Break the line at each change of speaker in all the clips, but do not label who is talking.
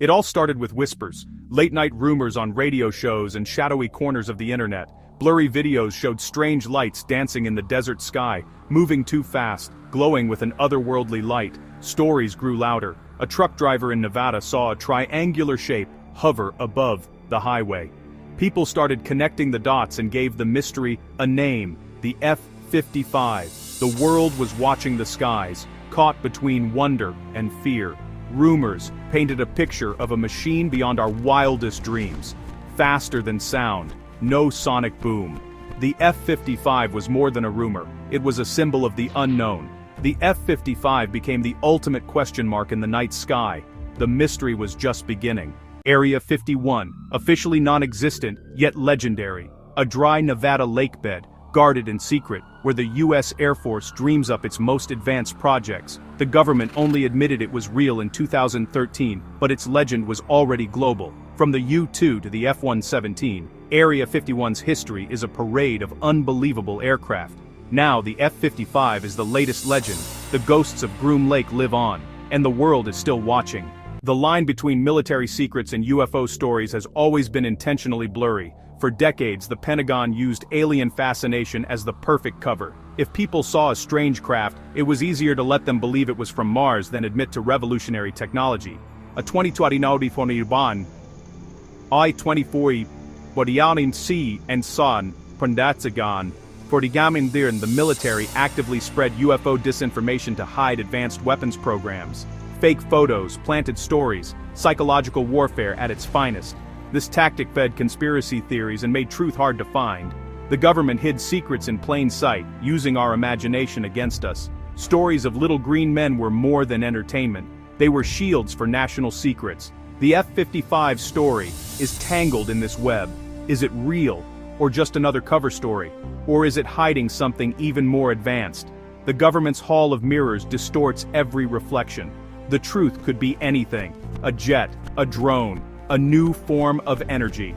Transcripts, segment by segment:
It all started with whispers, late-night rumors on radio shows and shadowy corners of the internet. Blurry videos showed strange lights dancing in the desert sky, moving too fast, glowing with an otherworldly light. Stories grew louder. A truck driver in Nevada saw a triangular shape hover above the highway. People started connecting the dots and gave the mystery a name, the F-55. The world was watching the skies, caught between wonder and fear. Rumors painted a picture of a machine beyond our wildest dreams. Faster than sound, no sonic boom. The F-55 was more than a rumor, it was a symbol of the unknown. The F-55 became the ultimate question mark in the night sky. The mystery was just beginning. Area 51, officially non-existent, yet legendary. A dry Nevada lakebed, guarded in secret, where the U.S. Air Force dreams up its most advanced projects. The government only admitted it was real in 2013, but its legend was already global. From the U-2 to the F-117, Area 51's history is a parade of unbelievable aircraft. Now the F-55 is the latest legend. The ghosts of Groom Lake live on, and the world is still watching. The line between military secrets and UFO stories has always been intentionally blurry. For decades, the Pentagon used alien fascination as the perfect cover. If people saw a strange craft, it was easier to let them believe it was from Mars than admit to revolutionary technology. A 2029 von I-24 Bodianin Sea and Son Prandatsagan for the Gamindiran, the military actively spread UFO disinformation to hide advanced weapons programs. Fake photos, planted stories, psychological warfare at its finest. This tactic fed conspiracy theories and made truth hard to find. The government hid secrets in plain sight, using our imagination against us. Stories of little green men were more than entertainment. They were shields for national secrets. The F-55 story is tangled in this web. Is it real, or just another cover story? Or is it hiding something even more advanced? The government's hall of mirrors distorts every reflection. The truth could be anything: a jet, a drone, a new form of energy.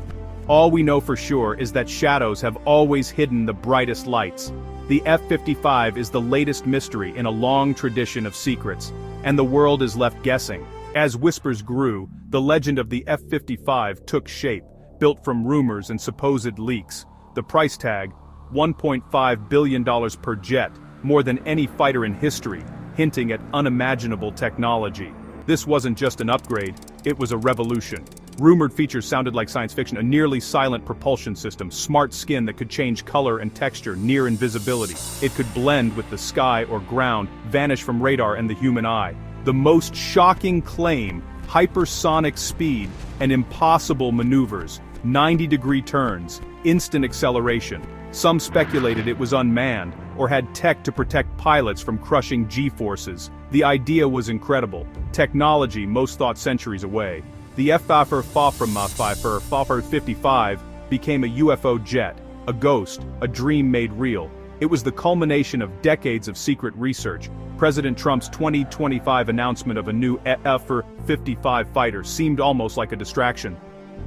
All we know for sure is that shadows have always hidden the brightest lights. The F-55 is the latest mystery in a long tradition of secrets, and the world is left guessing. As whispers grew, the legend of the F-55 took shape, built from rumors and supposed leaks. The price tag, $1.5 billion per jet, more than any fighter in history, hinting at unimaginable technology. This wasn't just an upgrade, it was a revolution. Rumored features sounded like science fiction: a nearly silent propulsion system, smart skin that could change color and texture, near invisibility. It could blend with the sky or ground, vanish from radar and the human eye. The most shocking claim: hypersonic speed and impossible maneuvers, 90-degree turns, instant acceleration. Some speculated it was unmanned, or had tech to protect pilots from crushing G-forces. The idea was incredible. Technology most thought centuries away. The F-55 became a UFO jet, a ghost, a dream made real. It was the culmination of decades of secret research. President Trump's 2025 announcement of a new F-55 fighter seemed almost like a distraction.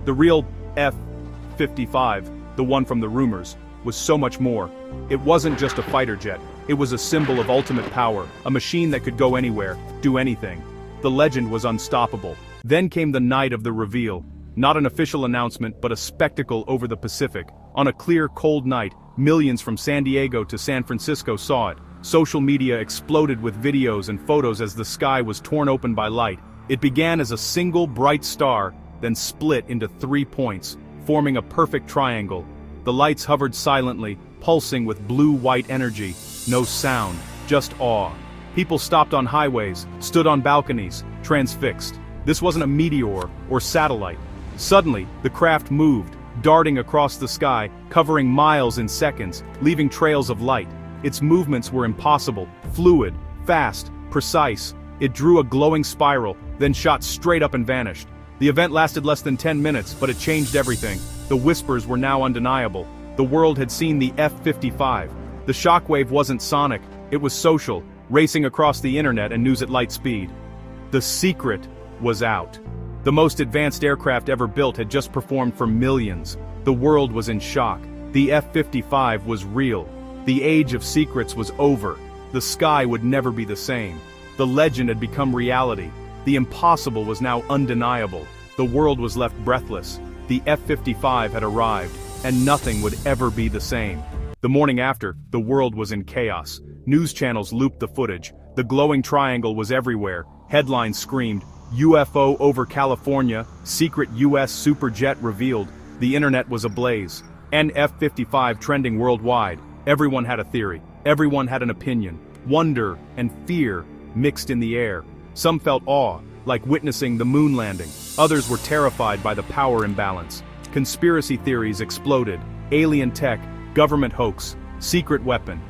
The real F-55, the one from the rumors, was so much more. It wasn't just a fighter jet, it was a symbol of ultimate power, a machine that could go anywhere, do anything. The legend was unstoppable. Then came the night of the reveal. Not an official announcement, but a spectacle over the Pacific. On a clear, cold night, millions from San Diego to San Francisco saw it. Social media exploded with videos and photos as the sky was torn open by light. It began as a single bright star, then split into 3 points, forming a perfect triangle. The lights hovered silently, pulsing with blue-white energy. No sound, just awe. People stopped on highways, stood on balconies, transfixed. This wasn't a meteor or satellite. Suddenly, the craft moved, darting across the sky, covering miles in seconds, leaving trails of light. Its movements were impossible, fluid, fast, precise. It drew a glowing spiral, then shot straight up and vanished. The event lasted less than 10 minutes, but it changed everything. The whispers were now undeniable. The world had seen the F-55. The shockwave wasn't sonic, it was social, racing across the internet and news at light speed. The secret was out. The most advanced aircraft ever built had just performed for millions. The world was in shock. The F-55 was real. The age of secrets was over. The sky would never be the same. The legend had become reality. The impossible was now undeniable. The world was left breathless. The F-55 had arrived, and nothing would ever be the same. The morning after, the world was in chaos. News channels looped the footage. The glowing triangle was everywhere. Headlines screamed, "UFO over California, secret US superjet revealed." The internet was ablaze. An F-55 trending worldwide. Everyone had a theory. Everyone had an opinion. Wonder and fear mixed in the air. Some felt awe, like witnessing the moon landing. Others were terrified by the power imbalance. Conspiracy theories exploded. Alien tech, government hoax, secret weapon.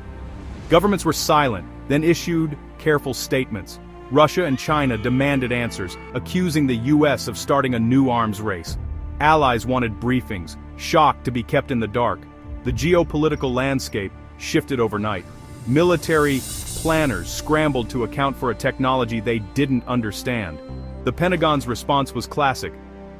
Governments were silent, then issued careful statements. Russia and China demanded answers, accusing the US of starting a new arms race. Allies wanted briefings, shocked to be kept in the dark. The geopolitical landscape shifted overnight. Military planners scrambled to account for a technology they didn't understand. The Pentagon's response was classic,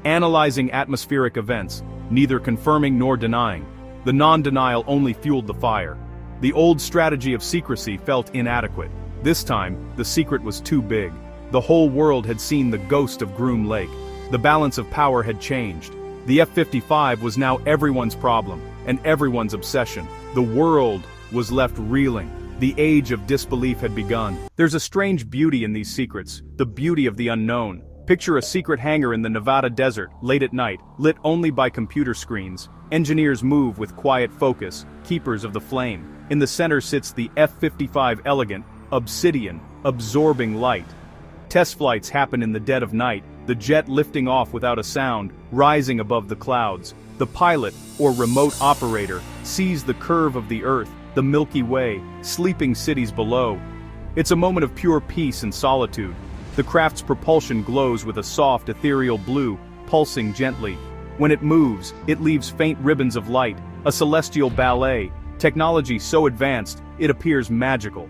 analyzing atmospheric events, neither confirming nor denying. The non-denial only fueled the fire. The old strategy of secrecy felt inadequate. This time, the secret was too big. The whole world had seen the ghost of Groom Lake. The balance of power had changed. The F-55 was now everyone's problem, and everyone's obsession. The world was left reeling. The age of disbelief had begun. There's a strange beauty in these secrets, the beauty of the unknown. Picture a secret hangar in the Nevada desert, late at night, lit only by computer screens. Engineers move with quiet focus, keepers of the flame. In the center sits the F-55 Elegant, obsidian, absorbing light. Test flights happen in the dead of night, the jet lifting off without a sound, rising above the clouds. The pilot, or remote operator, sees the curve of the Earth, the Milky Way, sleeping cities below. It's a moment of pure peace and solitude. The craft's propulsion glows with a soft, ethereal blue, pulsing gently. When it moves, it leaves faint ribbons of light, a celestial ballet. Technology so advanced, it appears magical.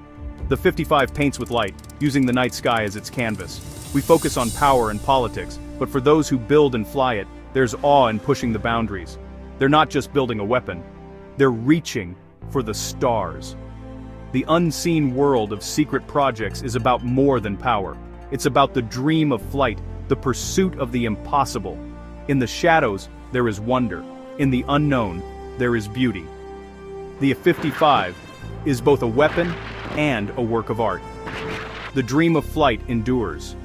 The 55 paints with light, using the night sky as its canvas. We focus on power and politics, but for those who build and fly it, there's awe in pushing the boundaries. They're not just building a weapon. They're reaching for the stars. The unseen world of secret projects is about more than power. It's about the dream of flight, the pursuit of the impossible. In the shadows, there is wonder. In the unknown, there is beauty. The F-55 is both a weapon and a work of art. The dream of flight endures,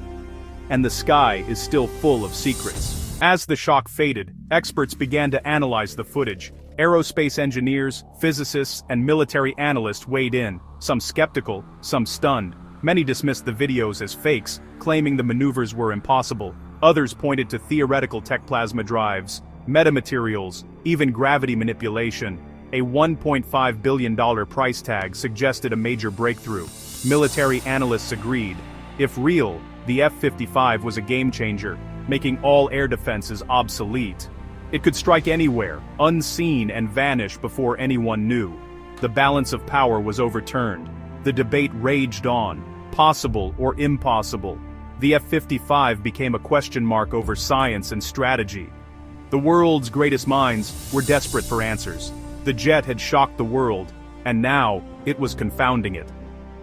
and the sky is still full of secrets. As the shock faded, experts began to analyze the footage. Aerospace engineers, physicists, and military analysts weighed in, some skeptical, some stunned. Many dismissed the videos as fakes, claiming the maneuvers were impossible. Others pointed to theoretical tech plasma drives, metamaterials, even gravity manipulation. A $1.5 billion price tag suggested a major breakthrough. Military analysts agreed. If real, the F-55 was a game-changer, making all air defenses obsolete. It could strike anywhere, unseen, and vanish before anyone knew. The balance of power was overturned. The debate raged on, possible or impossible. The F-55 became a question mark over science and strategy. The world's greatest minds were desperate for answers. The jet had shocked the world, and now it was confounding it.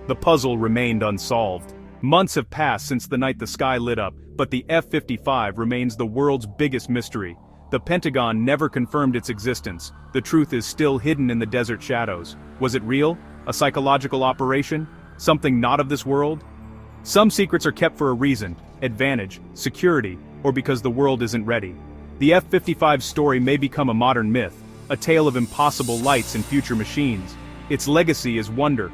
The puzzle remained unsolved. Months have passed since the night the sky lit up, but the F-55 remains the world's biggest mystery. The Pentagon never confirmed its existence. The truth is still hidden in the desert shadows. Was it real? A psychological operation? Something not of this world? Some secrets are kept for a reason: advantage, security, or because the world isn't ready. The F-55's story may become a modern myth, a tale of impossible lights and future machines. Its legacy is wonder.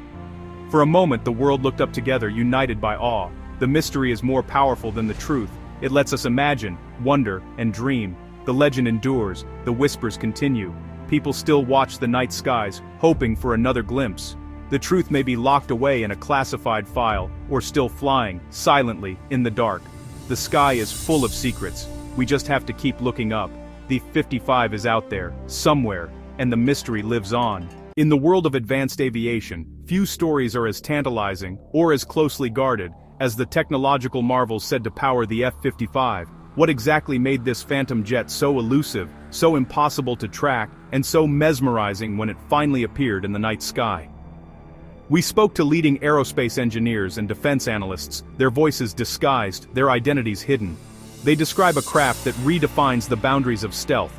For a moment the world looked up together, united by awe. The mystery is more powerful than the truth. It lets us imagine, wonder, and dream. The legend endures, the whispers continue. People still watch the night skies, hoping for another glimpse. The truth may be locked away in a classified file, or still flying, silently, in the dark. The sky is full of secrets. We just have to keep looking up. The 55 is out there, somewhere, and the mystery lives on. In the world of advanced aviation, few stories are as tantalizing, or as closely guarded, as the technological marvels said to power the F-55. What exactly made this phantom jet so elusive, so impossible to track, and so mesmerizing when it finally appeared in the night sky? We spoke to leading aerospace engineers and defense analysts, their voices disguised, their identities hidden. They describe a craft that redefines the boundaries of stealth.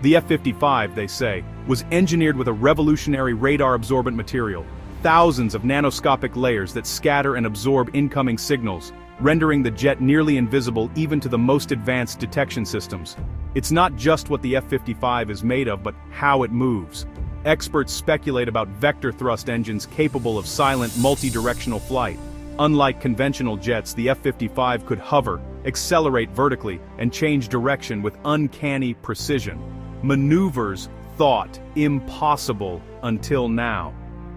The F-55, they say, was engineered with a revolutionary radar-absorbent material, thousands of nanoscopic layers that scatter and absorb incoming signals, rendering the jet nearly invisible even to the most advanced detection systems. It's not just what the F-55 is made of, but how it moves. Experts speculate about vector thrust engines capable of silent, multi-directional flight. Unlike conventional jets, the F-55 could hover, accelerate vertically, and change direction with uncanny precision. Maneuvers thought impossible until now.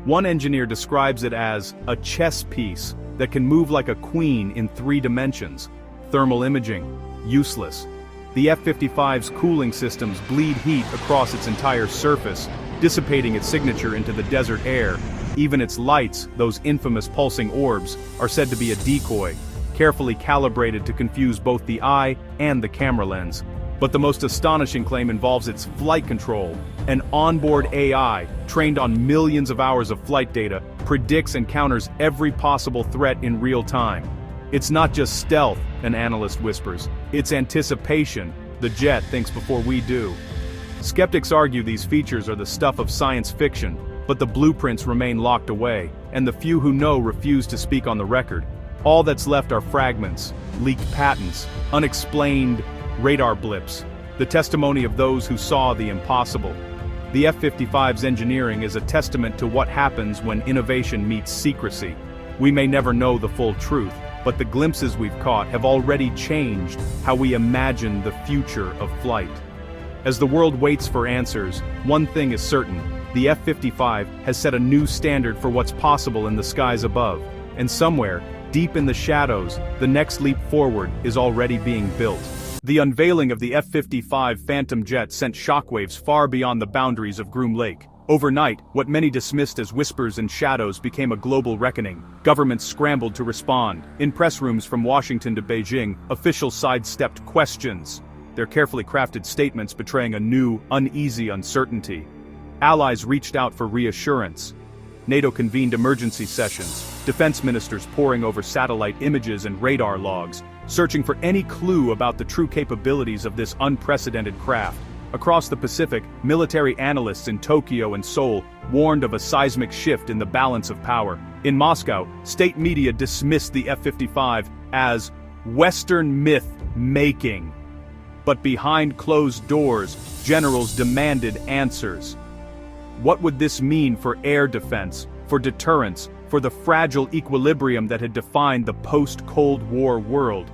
One engineer describes it as a chess piece that can move like a queen in 3 dimensions. Thermal imaging, useless. The F-55's cooling systems bleed heat across its entire surface, dissipating its signature into the desert air. Even its lights, those infamous pulsing orbs, are said to be a decoy, carefully calibrated to confuse both the eye and the camera lens. But the most astonishing claim involves its flight control. An onboard AI, trained on millions of hours of flight data, predicts and counters every possible threat in real time. It's not just stealth, an analyst whispers. It's anticipation. The jet thinks before we do. Skeptics argue these features are the stuff of science fiction, but the blueprints remain locked away, and the few who know refuse to speak on the record. All that's left are fragments, leaked patents, unexplained radar blips, the testimony of those who saw the impossible. The F-55's engineering is a testament to what happens when innovation meets secrecy. We may never know the full truth, but the glimpses we've caught have already changed how we imagine the future of flight. As the world waits for answers, one thing is certain: the F-55 has set a new standard for what's possible in the skies above, and somewhere, deep in the shadows, the next leap forward is already being built. The unveiling of the F-55 Phantom jet sent shockwaves far beyond the boundaries of Groom Lake. Overnight, what many dismissed as whispers and shadows became a global reckoning. Governments scrambled to respond. In press rooms from Washington to Beijing, officials sidestepped questions, their carefully crafted statements betraying a new, uneasy uncertainty. Allies reached out for reassurance. NATO convened emergency sessions, defense ministers poring over satellite images and radar logs, searching for any clue about the true capabilities of this unprecedented craft. Across the Pacific, military analysts in Tokyo and Seoul warned of a seismic shift in the balance of power. In Moscow, state media dismissed the F-55 as Western myth-making. But behind closed doors, generals demanded answers. What would this mean for air defense, for deterrence, for the fragile equilibrium that had defined the post-Cold War world?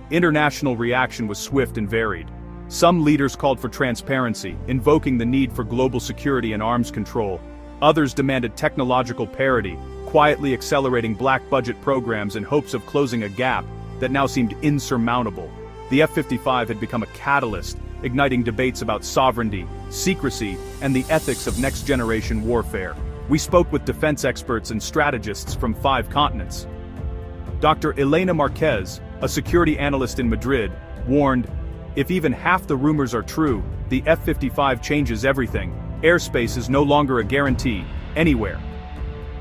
International reaction was swift and varied. Some leaders called for transparency, invoking the need for global security and arms control. Others demanded technological parity, quietly accelerating black budget programs in hopes of closing a gap that now seemed insurmountable. The F-55 had become a catalyst, igniting debates about sovereignty, secrecy, and the ethics of next-generation warfare. We spoke with defense experts and strategists from 5 continents. Dr. Elena Marquez, a security analyst in Madrid, warned, "If even half the rumors are true, the F-55 changes everything. Airspace is no longer a guarantee, anywhere."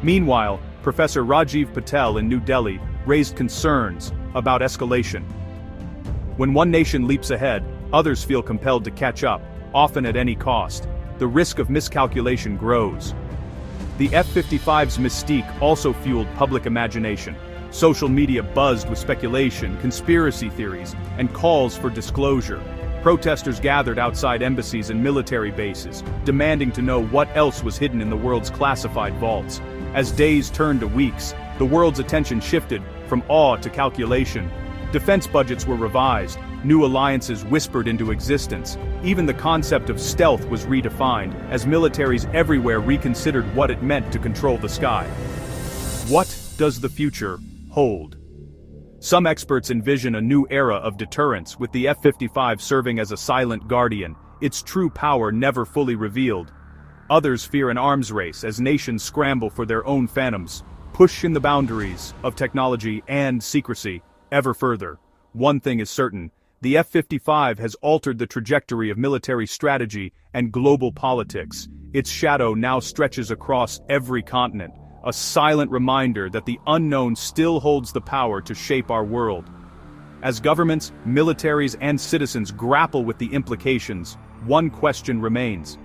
Meanwhile, Professor Rajiv Patel in New Delhi raised concerns about escalation. When one nation leaps ahead, others feel compelled to catch up, often at any cost. The risk of miscalculation grows. The F-55's mystique also fueled public imagination. Social media buzzed with speculation, conspiracy theories, and calls for disclosure. Protesters gathered outside embassies and military bases, demanding to know what else was hidden in the world's classified vaults. As days turned to weeks, the world's attention shifted from awe to calculation. Defense budgets were revised, new alliances whispered into existence. Even the concept of stealth was redefined, as militaries everywhere reconsidered what it meant to control the sky. What does the future hold? Some experts envision a new era of deterrence, with the F-55 serving as a silent guardian, its true power never fully revealed. Others fear an arms race as nations scramble for their own phantoms, pushing the boundaries of technology and secrecy ever further. One thing is certain: the F-55 has altered the trajectory of military strategy and global politics. Its shadow now stretches across every continent, a silent reminder that the unknown still holds the power to shape our world. As governments, militaries, and citizens grapple with the implications, one question remains.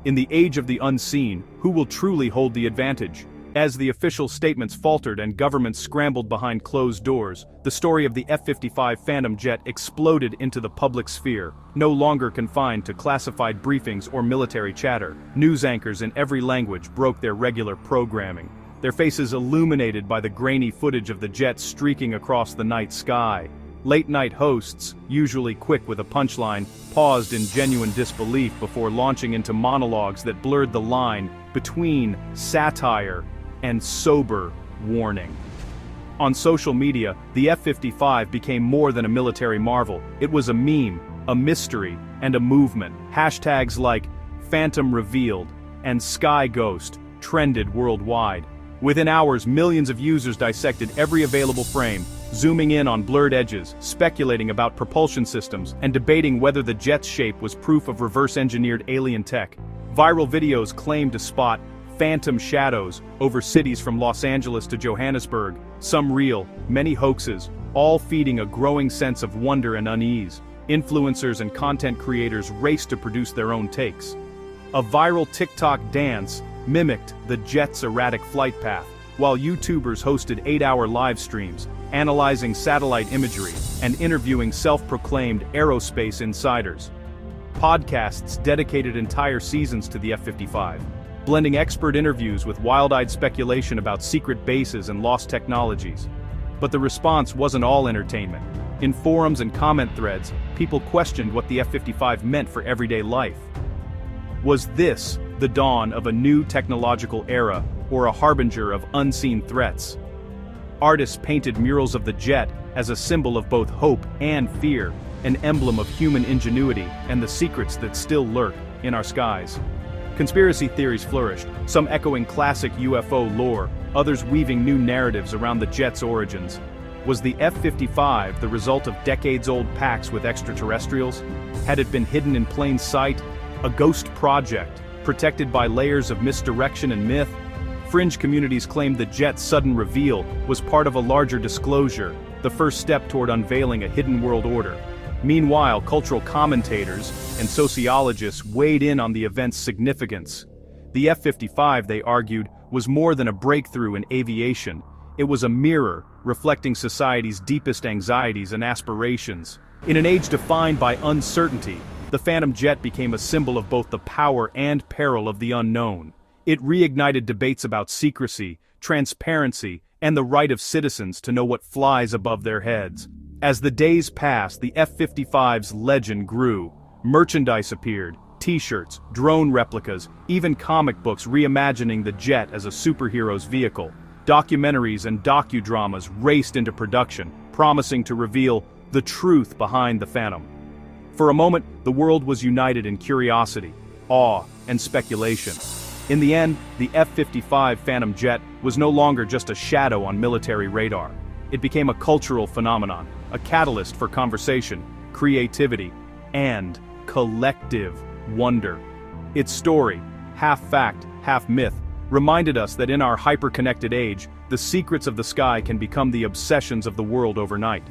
In the age of the unseen, who will truly hold the advantage? As the official statements faltered and governments scrambled behind closed doors, the story of the F-55 Phantom jet exploded into the public sphere, no longer confined to classified briefings or military chatter. News anchors in every language broke their regular programming, their faces illuminated by the grainy footage of the jet streaking across the night sky. Late-night hosts, usually quick with a punchline, paused in genuine disbelief before launching into monologues that blurred the line between satire and sober warning. On social media, the F-55 became more than a military marvel. It was a meme, a mystery, and a movement. Hashtags like Phantom Revealed and Sky Ghost trended worldwide. Within hours, millions of users dissected every available frame, zooming in on blurred edges, speculating about propulsion systems, and debating whether the jet's shape was proof of reverse-engineered alien tech. Viral videos claimed to spot phantom shadows over cities from Los Angeles to Johannesburg, some real, many hoaxes, all feeding a growing sense of wonder and unease. Influencers and content creators raced to produce their own takes. A viral TikTok dance mimicked the jet's erratic flight path, while YouTubers hosted 8-hour live streams, analyzing satellite imagery and interviewing self-proclaimed aerospace insiders. Podcasts dedicated entire seasons to the F-55, blending expert interviews with wild-eyed speculation about secret bases and lost technologies. But the response wasn't all entertainment. In forums and comment threads, people questioned what the F-55 meant for everyday life. Was this the dawn of a new technological era, or a harbinger of unseen threats? Artists painted murals of the jet as a symbol of both hope and fear, an emblem of human ingenuity and the secrets that still lurk in our skies. Conspiracy theories flourished, some echoing classic UFO lore, others weaving new narratives around the jet's origins. Was the F-55 the result of decades-old pacts with extraterrestrials? Had it been hidden in plain sight? A ghost project, protected by layers of misdirection and myth? Fringe communities claimed the jet's sudden reveal was part of a larger disclosure, the first step toward unveiling a hidden world order. Meanwhile, cultural commentators and sociologists weighed in on the event's significance. The F-55, they argued, was more than a breakthrough in aviation. It was a mirror, reflecting society's deepest anxieties and aspirations. In an age defined by uncertainty, the Phantom jet became a symbol of both the power and peril of the unknown. It reignited debates about secrecy, transparency, and the right of citizens to know what flies above their heads. As the days passed, the F-55's legend grew. Merchandise appeared, t-shirts, drone replicas, even comic books reimagining the jet as a superhero's vehicle. Documentaries and docudramas raced into production, promising to reveal the truth behind the Phantom. For a moment, the world was united in curiosity, awe, and speculation. In the end, the F-55 Phantom jet was no longer just a shadow on military radar. It became a cultural phenomenon, a catalyst for conversation, creativity, and collective wonder. Its story, half fact, half myth, reminded us that in our hyper-connected age, the secrets of the sky can become the obsessions of the world overnight.